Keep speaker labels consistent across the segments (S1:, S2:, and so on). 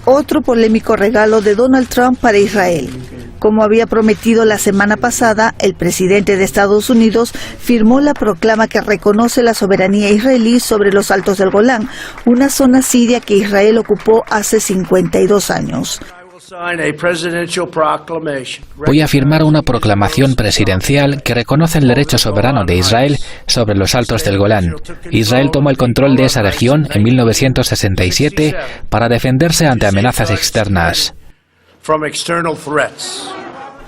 S1: Otro polémico regalo de Donald Trump para Israel. Como había prometido la semana pasada, el presidente de Estados Unidos firmó la proclama que reconoce la soberanía israelí sobre los Altos del Golán, una zona siria que Israel ocupó hace 52 años.
S2: Voy a firmar una proclamación presidencial que reconoce el derecho soberano de Israel sobre los Altos del Golán. Israel tomó el control de esa región en 1967 para defenderse ante amenazas externas.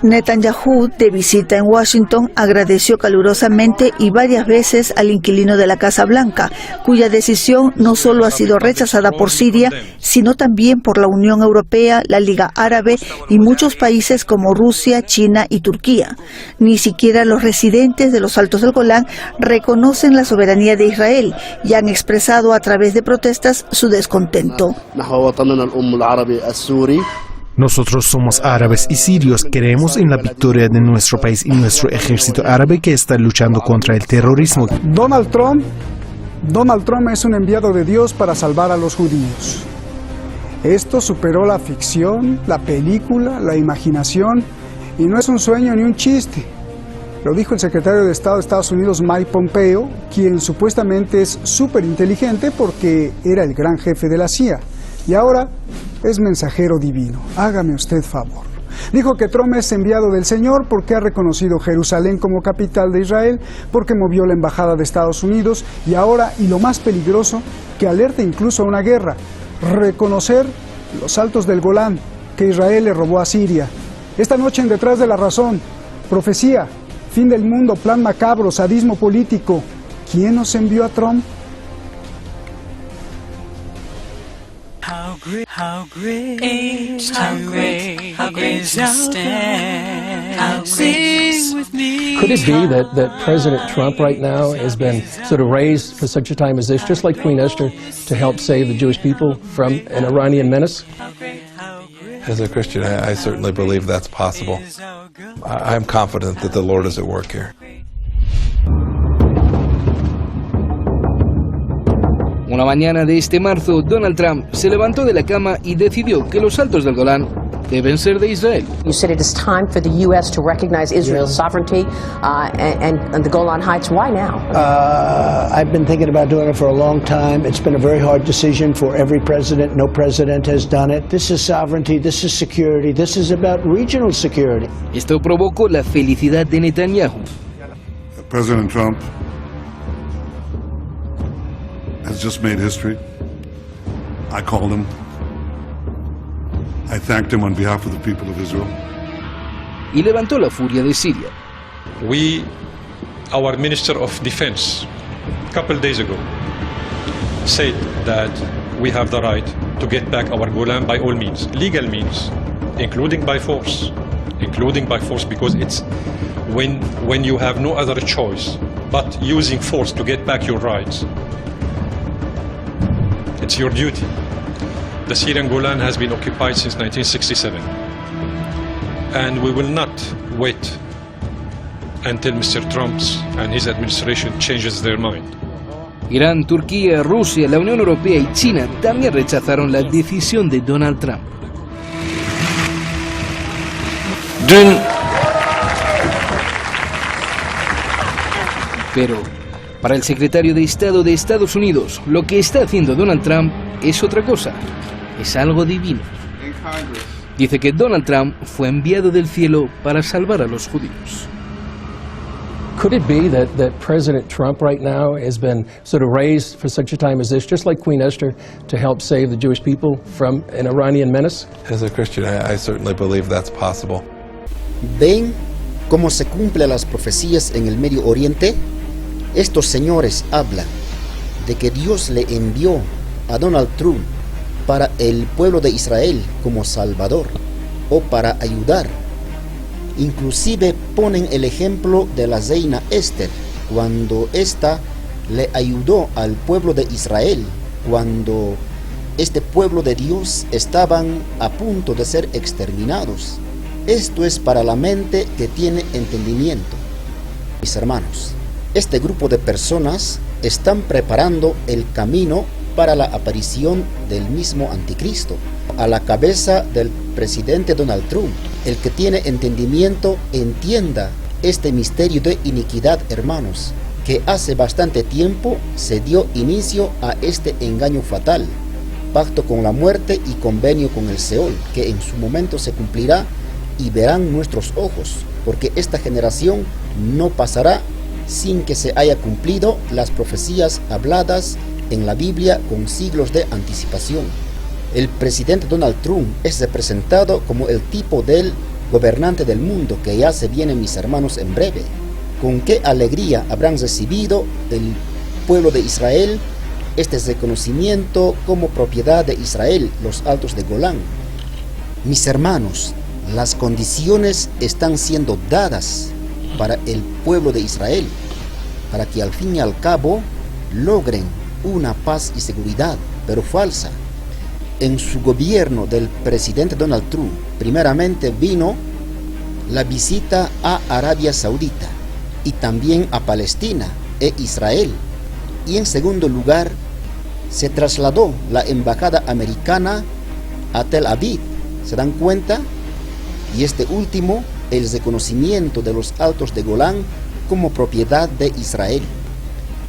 S1: Netanyahu, de visita en Washington, agradeció calurosamente y varias veces al inquilino de la Casa Blanca, cuya decisión no solo ha sido rechazada por Siria, sino también por la Unión Europea, la Liga Árabe y muchos países como Rusia, China y Turquía. Ni siquiera los residentes de los Altos del Golán reconocen la soberanía de Israel y han expresado a través de protestas su descontento.
S3: Nosotros somos árabes y sirios, creemos en la victoria de nuestro país y nuestro ejército árabe que está luchando contra el terrorismo.
S4: Donald Trump es un enviado de Dios para salvar a los judíos. Esto superó la ficción, la película, la imaginación, y no es un sueño ni un chiste. Lo dijo el secretario de Estado de Estados Unidos, Mike Pompeo, quien supuestamente es súper inteligente porque era el gran jefe de la CIA. Y ahora es mensajero divino. Hágame usted favor. Dijo que Trump es enviado del Señor porque ha reconocido Jerusalén como capital de Israel, porque movió la embajada de Estados Unidos y ahora, y lo más peligroso, que alerta incluso a una guerra, reconocer los Altos del Golán que Israel le robó a Siria. Esta noche en Detrás de la Razón, profecía, fin del mundo, plan macabro, sadismo político. ¿Quién nos envió a Trump?
S5: How great is your stand. Sing with me.
S6: Could it be that President Trump right now has been sort of raised for such a time as this, just like Queen Esther, to help save the Jewish people from an Iranian menace?
S7: As a Christian, I certainly believe that's possible. I'm confident that the Lord is at work here.
S8: Una mañana de este marzo, Donald Trump se levantó de la cama y decidió que los Altos del Golán deben ser de Israel.
S9: You said it is time for the U.S. to recognize Israel's sovereignty and the Golan Heights. Why now?
S10: I've been thinking about doing it for a long time. It's been a very hard decision for every president. No president has done it. This is sovereignty. This is security. This is about regional security.
S8: Esto provocó la felicidad de Netanyahu.
S11: President Trump has just made history. I called him. I thanked him on behalf of the people of Israel.
S8: Y levantó la furia de Siria.
S12: Our Minister of Defense, a couple days ago, said that we have the right to get back our Golan by all means, legal means, including by force, because it's when you have no other choice but using force to get back your rights. It's your duty. The Syrian Golan has been occupied since 1967. And we will not wait until Mr. Trump and his administration changes their mind.
S8: Irán, Turquía, Rusia, la Unión Europea y China también rechazaron la decisión de Donald Trump. Pero para el secretario de Estado de Estados Unidos, lo que está haciendo Donald Trump es otra cosa, es algo divino. Dice que Donald Trump fue enviado del cielo para salvar a los judíos.
S6: Could it be that President Trump right now has been sort of raised for such a time as this, just like Queen Esther, to help save the Jewish people from an Iranian menace?
S7: As a Christian, I certainly believe that's possible.
S13: ¿Ven cómo se cumplen las profecías en el Medio Oriente? Estos señores hablan de que Dios le envió a Donald Trump para el pueblo de Israel como salvador o para ayudar. Inclusive ponen el ejemplo de la reina Esther, cuando ésta le ayudó al pueblo de Israel, cuando este pueblo de Dios estaban a punto de ser exterminados. Esto es para la mente que tiene entendimiento. Mis hermanos, este grupo de personas están preparando el camino para la aparición del mismo anticristo, a la cabeza del presidente Donald Trump. El que tiene entendimiento entienda este misterio de iniquidad, hermanos, que hace bastante tiempo se dio inicio a este engaño fatal, pacto con la muerte y convenio con el Seol, que en su momento se cumplirá y verán nuestros ojos, porque esta generación no pasará sin que se haya cumplido las profecías habladas en la Biblia con siglos de anticipación. El presidente Donald Trump es representado como el tipo del gobernante del mundo que ya se viene, mis hermanos, en breve. Con qué alegría habrán recibido el pueblo de Israel este reconocimiento como propiedad de Israel, los altos de Golán. Mis hermanos, las condiciones están siendo dadas para el pueblo de Israel, para que al fin y al cabo logren una paz y seguridad, pero falsa. En su gobierno del presidente Donald Trump, primeramente vino la visita a Arabia Saudita y también a Palestina e Israel. Y en segundo lugar, se trasladó la embajada americana a Tel Aviv. ¿Se dan cuenta? Y este último, el reconocimiento de los altos de Golán como propiedad de Israel.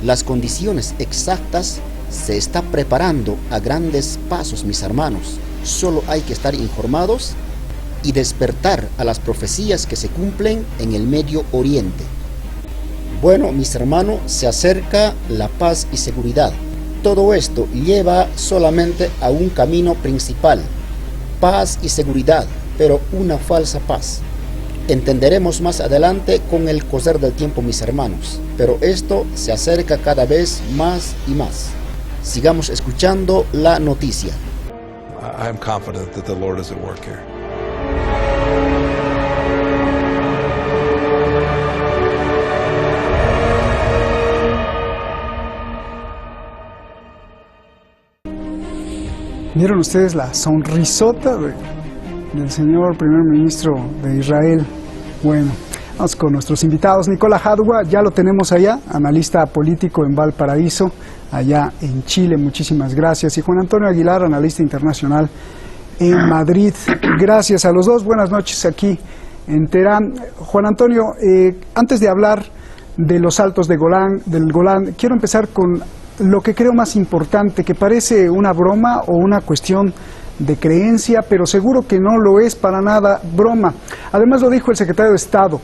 S13: Las condiciones exactas se está preparando a grandes pasos, mis hermanos. Solo hay que estar informados y despertar a las profecías que se cumplen en el Medio Oriente. Bueno, mis hermanos, se acerca la paz y seguridad. Todo esto lleva solamente a un camino principal: paz y seguridad, pero una falsa paz. Entenderemos más adelante con el correr del tiempo, mis hermanos, pero esto se acerca cada vez más y más. Sigamos escuchando la noticia.
S7: I'm confident that the Lord is at work here.
S4: ¿Vieron ustedes la sonrisota del señor primer ministro de Israel? Bueno, vamos con nuestros invitados. Nicolás Jadua, ya lo tenemos allá, analista político en Valparaíso, allá en Chile, muchísimas gracias. Y Juan Antonio Aguilar, analista internacional en Madrid. Gracias a los dos, buenas noches aquí en Teherán. Juan Antonio, antes de hablar de los altos del Golán, quiero empezar con lo que creo más importante, que parece una broma o una cuestión de creencia, pero seguro que no lo es para nada broma. Además lo dijo el secretario de Estado.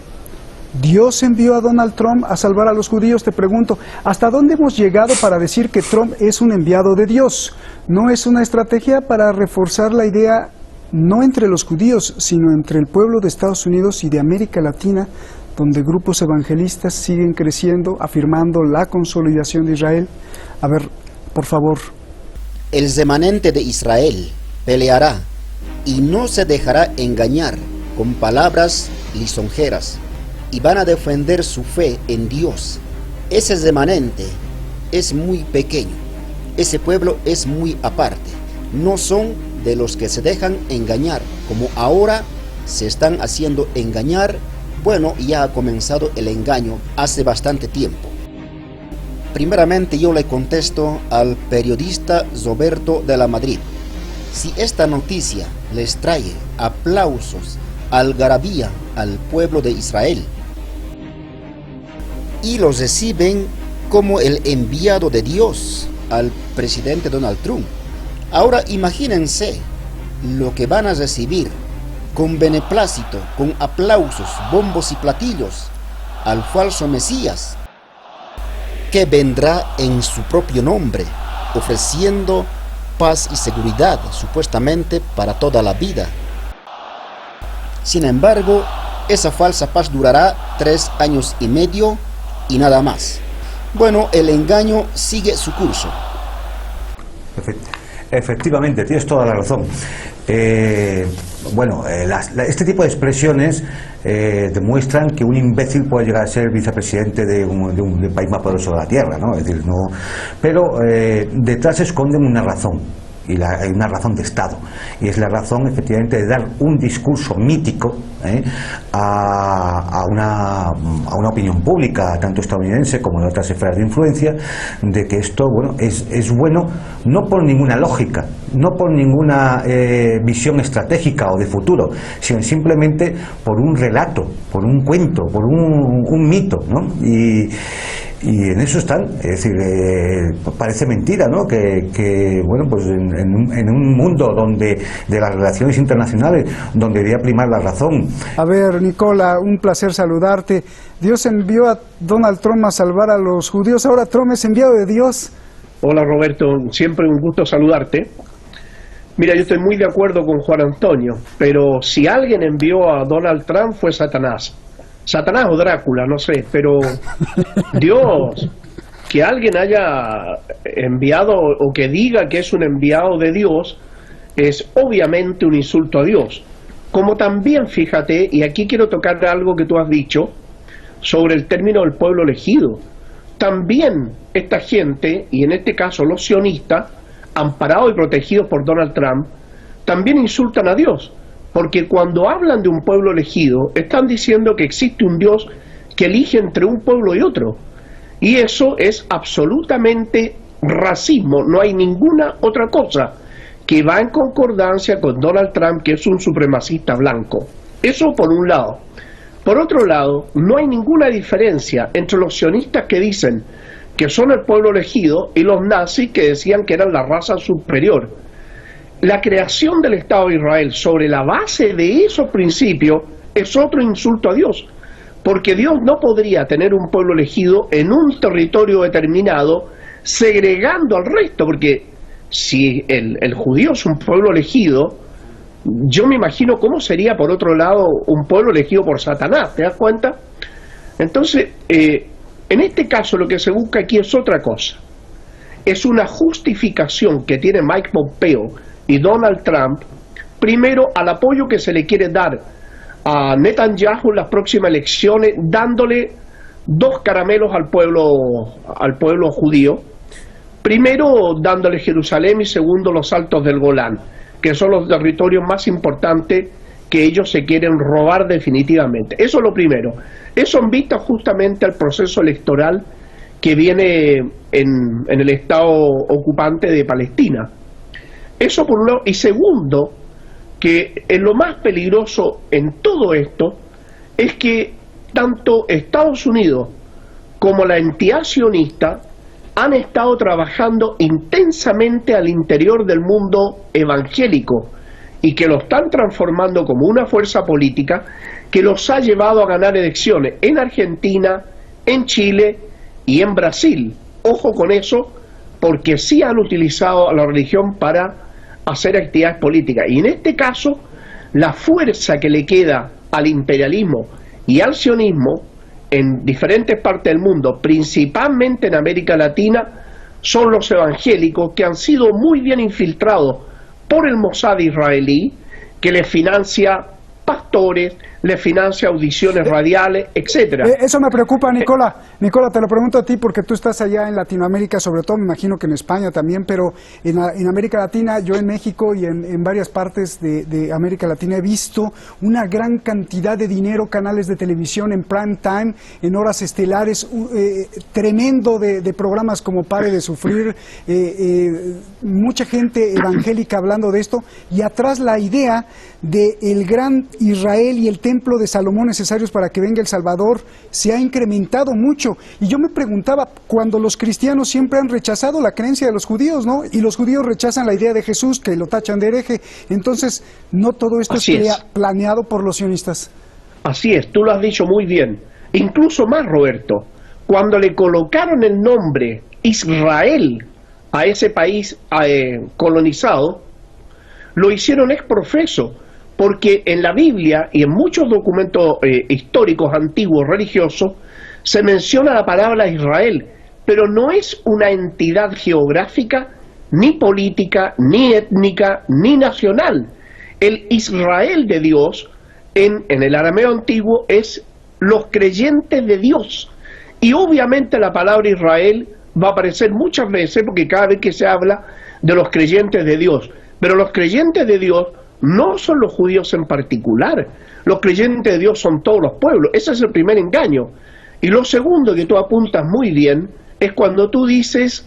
S4: Dios envió a Donald Trump a salvar a los judíos. Te pregunto, ¿hasta dónde hemos llegado para decir que Trump es un enviado de Dios? ¿No es una estrategia para reforzar la idea no entre los judíos, sino entre el pueblo de Estados Unidos y de América Latina, donde grupos evangelistas siguen creciendo, afirmando la consolidación de Israel? A ver, por favor.
S13: El remanente de Israel peleará y no se dejará engañar con palabras lisonjeras, y van a defender su fe en Dios. Ese remanente es muy pequeño, ese pueblo es muy aparte, no son de los que se dejan engañar, como ahora se están haciendo engañar. Bueno, ya ha comenzado el engaño hace bastante tiempo. Primeramente yo le contesto al periodista Roberto de la Madrid. Si esta noticia les trae aplausos, algarabía al pueblo de Israel y los reciben como el enviado de Dios al presidente Donald Trump, ahora imagínense lo que van a recibir con beneplácito, con aplausos, bombos y platillos al falso Mesías, que vendrá en su propio nombre, ofreciendo paz y seguridad, supuestamente para toda la vida. Sin embargo, esa falsa paz durará 3 años y medio y nada más. Bueno, el engaño sigue su curso.
S14: Efectivamente, tienes toda la razón. Este tipo de expresiones demuestran que un imbécil puede llegar a ser vicepresidente de un país más poderoso de la Tierra, ¿no? Es decir, no, pero detrás se esconde una razón. y hay una razón de Estado, y es la razón efectivamente de dar un discurso mítico a una opinión pública, tanto estadounidense como de otras esferas de influencia, de que esto, bueno, es bueno no por ninguna lógica, no por ninguna visión estratégica o de futuro, sino simplemente por un relato, por un cuento, por un mito, ¿no? Y en eso están, es decir, parece mentira, ¿no? Que bueno, pues en un mundo donde de las relaciones internacionales, donde debería primar la razón.
S4: A ver, Nicola, un placer saludarte. Dios envió a Donald Trump a salvar a los judíos, ahora Trump es enviado de Dios.
S15: Hola Roberto, siempre un gusto saludarte. Mira, yo estoy muy de acuerdo con Juan Antonio, pero si alguien envió a Donald Trump fue Satanás. Satanás o Drácula, no sé, pero Dios, que alguien haya enviado o que diga que es un enviado de Dios, es obviamente un insulto a Dios. Como también, fíjate, y aquí quiero tocar algo que tú has dicho sobre el término del pueblo elegido. También esta gente, y en este caso los sionistas, amparados y protegidos por Donald Trump, también insultan a Dios. Porque cuando hablan de un pueblo elegido, están diciendo que existe un Dios que elige entre un pueblo y otro. Y eso es absolutamente racismo, no hay ninguna otra cosa que va en concordancia con Donald Trump, que es un supremacista blanco. Eso por un lado. Por otro lado, no hay ninguna diferencia entre los sionistas que dicen que son el pueblo elegido y los nazis que decían que eran la raza superior. La creación del Estado de Israel sobre la base de esos principios es otro insulto a Dios, porque Dios no podría tener un pueblo elegido en un territorio determinado segregando al resto, porque si el judío es un pueblo elegido, yo me imagino cómo sería por otro lado un pueblo elegido por Satanás, ¿te das cuenta? Entonces, en este caso lo que se busca aquí es otra cosa, es una justificación que tiene Mike Pompeo y Donald Trump, primero al apoyo que se le quiere dar a Netanyahu en las próximas elecciones, dándole 2 caramelos al pueblo judío, primero dándole Jerusalén y segundo los Altos del Golán, que son los territorios más importantes que ellos se quieren robar definitivamente. Eso es lo primero. Eso en vista justamente al proceso electoral que viene en el Estado ocupante de Palestina. Eso por un lado. Y segundo, que lo más peligroso en todo esto es que tanto Estados Unidos como la entidad sionista han estado trabajando intensamente al interior del mundo evangélico y que lo están transformando como una fuerza política que los ha llevado a ganar elecciones en Argentina, en Chile y en Brasil. Ojo con eso, porque sí han utilizado a la religión para hacer actividades políticas. Y en este caso, la fuerza que le queda al imperialismo y al sionismo en diferentes partes del mundo, principalmente en América Latina, son los evangélicos que han sido muy bien infiltrados por el Mossad israelí, que les financia pastores, le financia audiciones radiales, etcétera.
S4: Eso me preocupa, Nicola. Nicola, te lo pregunto a ti porque tú estás allá en Latinoamérica, sobre todo me imagino que en España también, pero en América Latina, yo en México y en varias partes de América Latina he visto una gran cantidad de dinero, canales de televisión en prime time, en horas estelares, tremendo de programas como Pare de Sufrir, mucha gente evangélica hablando de esto, y atrás la idea de el gran Israel y el templo de Salomón necesarios para que venga el Salvador se ha incrementado mucho. Y yo me preguntaba, cuando los cristianos siempre han rechazado la creencia de los judíos, ¿no? Y los judíos rechazan la idea de Jesús, que lo tachan de hereje. Entonces, ¿no todo esto es planeado por los sionistas?
S15: Así es, tú lo has dicho muy bien. Incluso más, Roberto, cuando le colocaron el nombre Israel a ese país colonizado, lo hicieron ex profeso, porque en la Biblia y en muchos documentos históricos antiguos religiosos se menciona la palabra Israel, pero no es una entidad geográfica, ni política, ni étnica, ni nacional. El Israel de Dios en el arameo antiguo es los creyentes de Dios, y obviamente la palabra Israel va a aparecer muchas veces, porque cada vez que se habla de los creyentes de Dios. Pero los creyentes de Dios no son los judíos en particular. Los creyentes de Dios son todos los pueblos. Ese es el primer engaño. Y lo segundo que tú apuntas muy bien es cuando tú dices,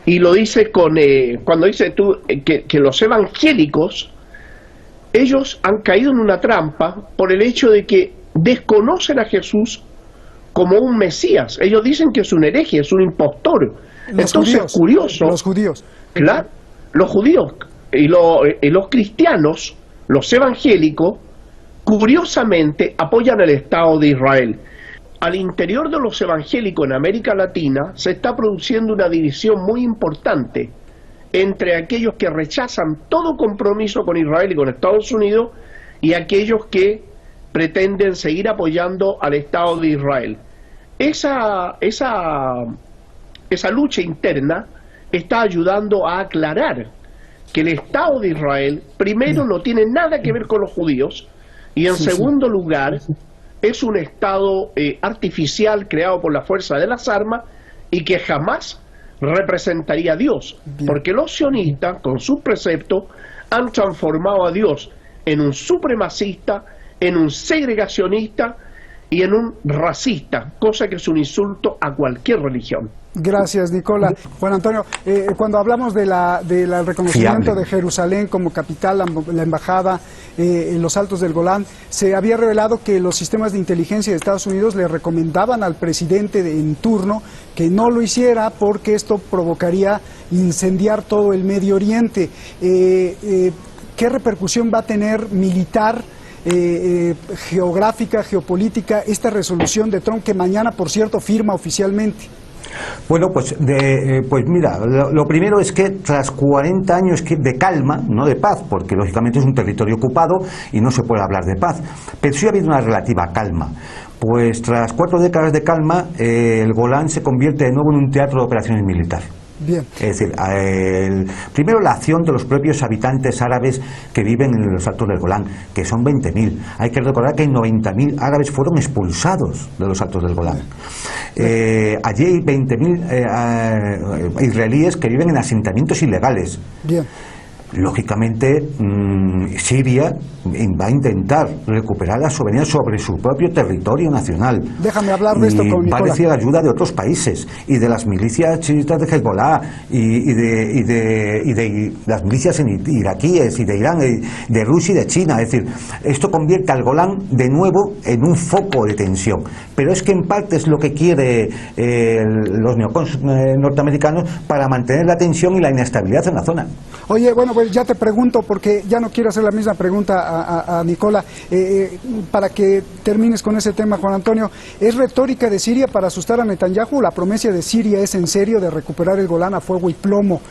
S15: y lo dices cuando dices tú que los evangélicos, ellos han caído en una trampa por el hecho de que desconocen a Jesús como un Mesías. Ellos dicen que es un hereje, es un impostor. Entonces, curioso.
S4: Los judíos.
S15: Claro, los judíos y los cristianos, los evangélicos, curiosamente apoyan el Estado de Israel. Al interior de los evangélicos en América Latina se está produciendo una división muy importante entre aquellos que rechazan todo compromiso con Israel y con Estados Unidos y aquellos que pretenden seguir apoyando al Estado de Israel. Esa lucha interna está ayudando a aclarar que el Estado de Israel, primero, no tiene nada que ver con los judíos, y en segundo lugar, es un Estado artificial creado por la fuerza de las armas y que jamás representaría a Dios, porque los sionistas, con sus preceptos, han transformado a Dios en un supremacista, en un segregacionista y en un racista, cosa que es un insulto a cualquier religión.
S4: Gracias, Nicola. Juan Antonio, cuando hablamos del reconocimiento de Jerusalén como capital, la embajada en los Altos del Golán, se había revelado que los sistemas de inteligencia de Estados Unidos le recomendaban al presidente en turno que no lo hiciera porque esto provocaría incendiar todo el Medio Oriente. ¿Qué repercusión va a tener militar, geográfica, geopolítica, esta resolución de Trump que mañana, por cierto, firma oficialmente?
S14: Bueno, pues mira, lo primero es que tras 40 años de calma, no de paz, porque lógicamente es un territorio ocupado y no se puede hablar de paz, pero sí ha habido una relativa calma. Pues tras 4 décadas de calma, el Golán se convierte de nuevo en un teatro de operaciones militares.
S4: Bien.
S14: Es decir, primero la acción de los propios habitantes árabes que viven en los Altos del Golán, que son 20.000. Hay que recordar que 90.000 árabes fueron expulsados de los Altos del Golán. Allí hay 20.000 israelíes que viven en asentamientos ilegales.
S4: Bien.
S14: Lógicamente, Siria va a intentar recuperar la soberanía sobre su propio territorio nacional.
S4: Déjame hablar de esto con Nicola.
S14: Va a recibir ayuda de otros países y de las milicias chiitas de Hezbollah y de las milicias iraquíes y de Irán, de Rusia y de China. Es decir, esto convierte al Golán de nuevo en un foco de tensión. Pero es que en parte es lo que quiere los neocons norteamericanos para mantener la tensión y la inestabilidad en la zona.
S4: Oye, bueno, pues ya te pregunto, porque ya no quiero hacer la misma pregunta a Nicola, para que termines con ese tema, Juan Antonio. ¿Es retórica de Siria para asustar a Netanyahu? La promesa de Siria es en serio de recuperar el Golán a fuego y plomo.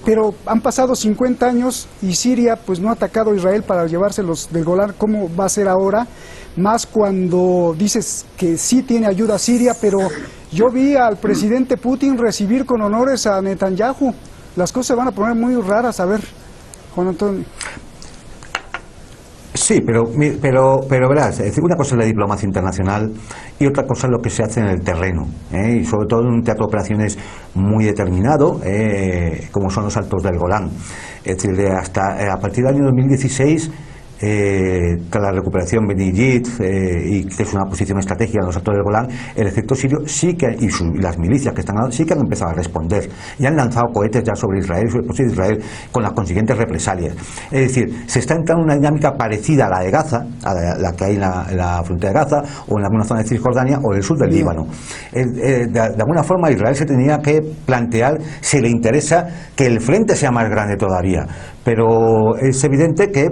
S4: Pero han pasado 50 años y Siria pues no ha atacado a Israel para llevárselos del Golán. ¿Cómo va a ser ahora? Más cuando dices que sí tiene ayuda a Siria, pero yo vi al presidente Putin recibir con honores a Netanyahu. Las cosas se van a poner muy raras. A ver, Juan Antonio.
S14: Sí, pero verás, es decir, una cosa es la diplomacia internacional y otra cosa es lo que se hace en el terreno, y sobre todo en un teatro de operaciones muy determinado, como son los Altos del Golán. Es decir, a partir del año 2016, tras la recuperación Beni Yid, y que es una posición estratégica en los Altos del Golán, el ejército sirio sí que, y las milicias que están sí que han empezado a responder y han lanzado cohetes ya sobre Israel, sobre el puesto de Israel, con las consiguientes represalias. Es decir, se está entrando en una dinámica parecida a la de Gaza, a la que hay en la frontera de Gaza, o en alguna zona de Cisjordania, o del sur del Líbano. De alguna forma Israel se tenía que plantear si le interesa que el frente sea más grande todavía. Pero es evidente que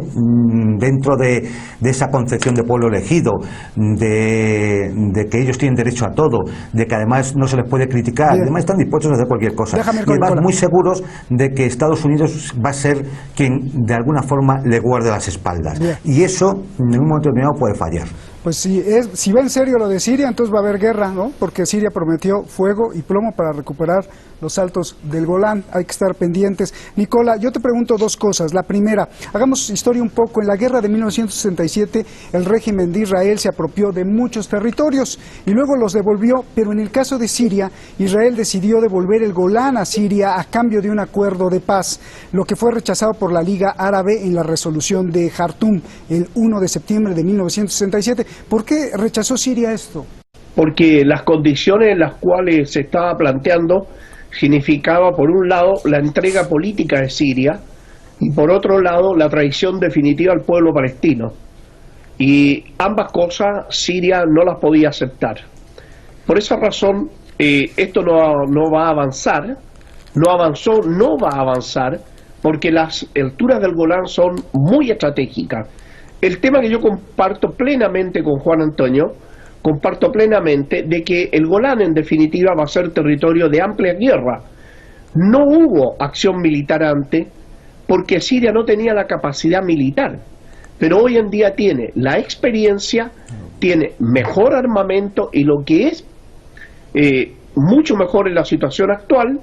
S14: dentro de esa concepción de pueblo elegido, de que ellos tienen derecho a todo, de que además no se les puede criticar, además están dispuestos a hacer cualquier cosa. Y además muy seguros de que Estados Unidos va a ser quien de alguna forma le guarde las espaldas. Y eso en un momento determinado puede fallar.
S4: Pues si va en serio lo de Siria, entonces va a haber guerra, ¿no? Porque Siria prometió fuego y plomo para recuperar los altos del Golán. Hay que estar pendientes. Nicola, yo te pregunto dos cosas. La primera, hagamos historia un poco. En la guerra de 1967, el régimen de Israel se apropió de muchos territorios y luego los devolvió, pero en el caso de Siria, Israel decidió devolver el Golán a Siria a cambio de un acuerdo de paz, lo que fue rechazado por la Liga Árabe en la resolución de Jartum el 1 de septiembre de 1967. ¿Por qué rechazó Siria esto?
S15: Porque las condiciones en las cuales se estaba planteando significaba, por un lado, la entrega política de Siria y, por otro lado, la traición definitiva al pueblo palestino. Y ambas cosas Siria no las podía aceptar. Por esa razón, esto no va a avanzar, no avanzó, no va a avanzar, porque las alturas del Golán son muy estratégicas. El tema que yo comparto plenamente con Juan Antonio, comparto plenamente de que el Golán en definitiva va a ser territorio de amplia guerra. No hubo acción militar antes porque Siria no tenía la capacidad militar, pero hoy en día tiene la experiencia, tiene mejor armamento y lo que es mucho mejor en la situación actual,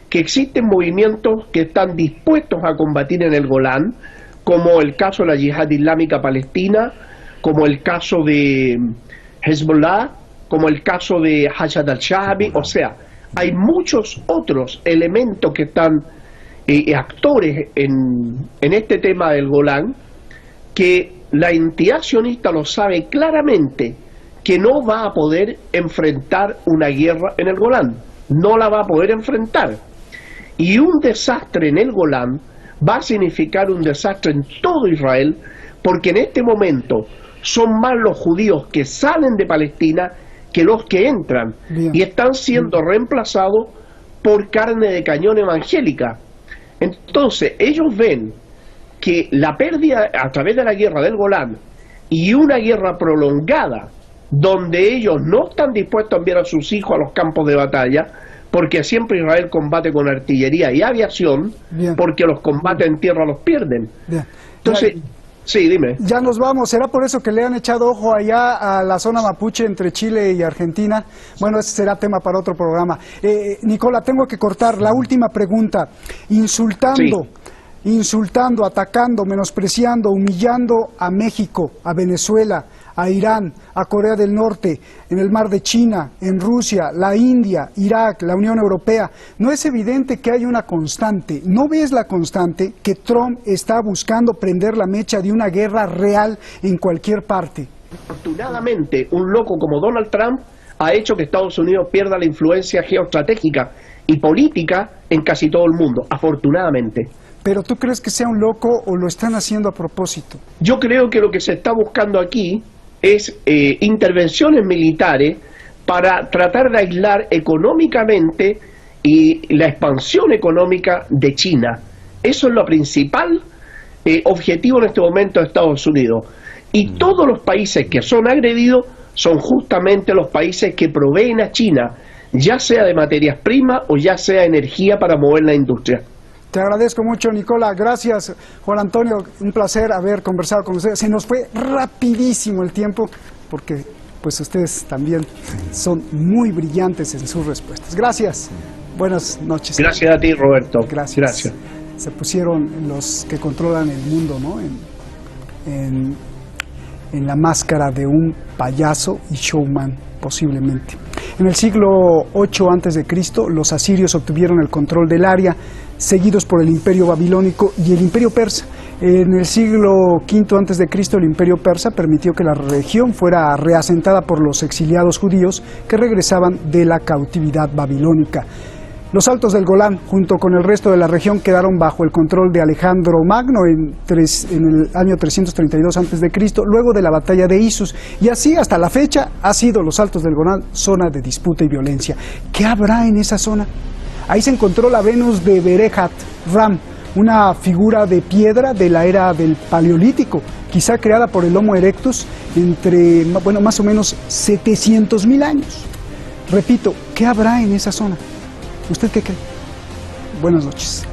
S15: que existen movimientos que están dispuestos a combatir en el Golán, como el caso de la Yihad Islámica Palestina, como el caso de Hezbollah, como el caso de Hashad al-Shaabi. O sea, hay muchos otros elementos que están actores en este tema del Golán, que la entidad sionista lo sabe claramente, que no va a poder enfrentar una guerra en el Golán, no la va a poder enfrentar. Y un desastre en el Golán va a significar un desastre en todo Israel, porque en este momento son más los judíos que salen de Palestina que los que entran. Bien. Y están siendo reemplazados por carne de cañón evangélica. Entonces ellos ven que la pérdida a través de la guerra del Golán y una guerra prolongada donde ellos no están dispuestos a enviar a sus hijos a los campos de batalla, porque siempre Israel combate con artillería y aviación, bien, porque los combates en tierra los pierden. Bien. Entonces, sí, dime.
S4: Ya nos vamos. ¿Será por eso que le han echado ojo allá a la zona mapuche entre Chile y Argentina? Bueno, ese será tema para otro programa. Nicola, tengo que cortar. La última pregunta. Insultando, atacando, menospreciando, humillando a México, a Venezuela, a Irán, a Corea del Norte, en el mar de China, en Rusia, la India, Irak, la Unión Europea. ¿No es evidente que hay una constante? ¿No ves la constante que Trump está buscando prender la mecha de una guerra real en cualquier parte?
S15: Afortunadamente, un loco como Donald Trump ha hecho que Estados Unidos pierda la influencia geoestratégica y política en casi todo el mundo, afortunadamente.
S4: ¿Pero tú crees que sea un loco o lo están haciendo a propósito?
S15: Yo creo que lo que se está buscando aquí es intervenciones militares para tratar de aislar económicamente y la expansión económica de China. Eso es lo principal objetivo en este momento de Estados Unidos. Y todos los países que son agredidos son justamente los países que proveen a China, ya sea de materias primas o ya sea energía para mover la industria.
S4: Te agradezco mucho, Nicola. Gracias, Juan Antonio. Un placer haber conversado con ustedes. Se nos fue rapidísimo el tiempo porque pues ustedes también son muy brillantes en sus respuestas. Gracias. Buenas noches.
S15: Gracias a ti, Roberto.
S4: Gracias. Se pusieron los que controlan el mundo, ¿no? En la máscara de un payaso y showman, posiblemente. En el siglo VIII a.C., los asirios obtuvieron el control del área, seguidos por el imperio babilónico y el imperio persa. En el siglo V a.C., el imperio persa permitió que la región fuera reasentada por los exiliados judíos que regresaban de la cautividad babilónica. Los altos del Golán, junto con el resto de la región, quedaron bajo el control de Alejandro Magno en el año 332 a.C., luego de la batalla de Isus. Y así, hasta la fecha, ha sido los altos del Golán zona de disputa y violencia. ¿Qué habrá en esa zona? Ahí se encontró la Venus de Berehat Ram, una figura de piedra de la era del Paleolítico, quizá creada por el Homo erectus entre, más o menos 700.000 años. Repito, ¿qué habrá en esa zona? ¿Usted qué cree? Buenas noches.